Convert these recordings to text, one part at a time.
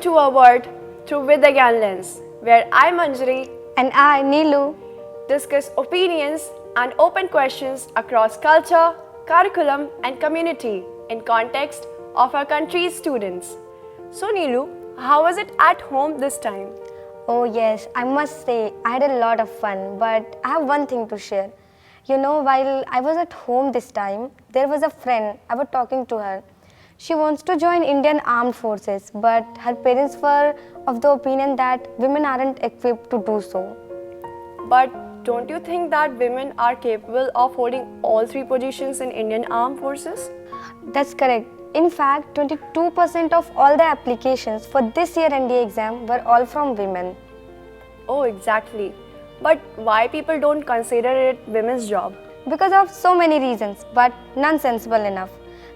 to our world through VidyaGyan lens, where I, Manjari, And I, Neelu. discuss opinions and open questions across culture, curriculum, and community in context of our country's students. So, Neelu, how was it at home this time? Oh yes, I must say I had a lot of fun, but I have one thing to share. While I was at home this time, there was a friend. I was talking to her. She wants to join Indian Armed Forces, but her parents were of the opinion that women aren't equipped to do so. But don't you think that women are capable of holding all three positions in Indian Armed Forces? That's correct. In fact, 22% of all the applications for this year NDA exam were all from women. Oh, exactly. But why people don't consider it women's job? Because of so many reasons, but none sensible enough.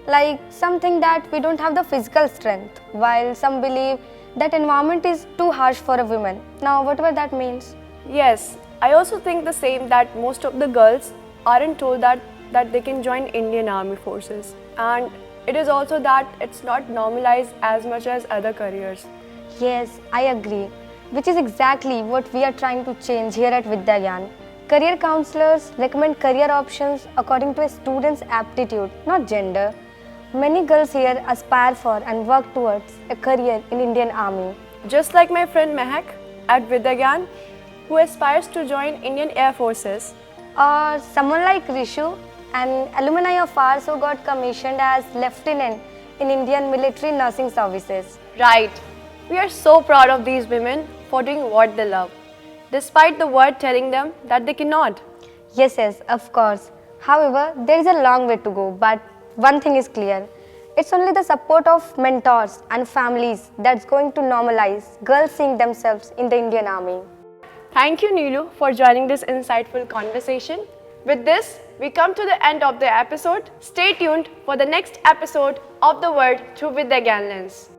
Like something that we don't have the physical strength, while some believe that environment is too harsh for a woman. Now, whatever that means. Yes, I also think the same, that most of the girls aren't told that they can join Indian Army Forces. And it is also that it's not normalized as much as other careers. Yes, I agree. Which is exactly what we are trying to change here at VidyaGyan. Career counselors recommend career options according to a student's aptitude, not gender. Many girls here aspire for and work towards a career in Indian Army. Just like my friend Mehak at VidyaGyan, who aspires to join Indian Air Forces. Or someone like Rishu, an alumni of ours who got commissioned as lieutenant in Indian Military Nursing Services. Right. We are so proud of these women for doing what they love, despite the world telling them that they cannot. Yes, of course. However, there is a long way to go, but one thing is clear. It's only the support of mentors and families that's going to normalize girls seeing themselves in the Indian Army. Thank you, Neelu, for joining this insightful conversation. With this, we come to the end of the episode. Stay tuned for the next episode of The World Through VidyaGyan Lens.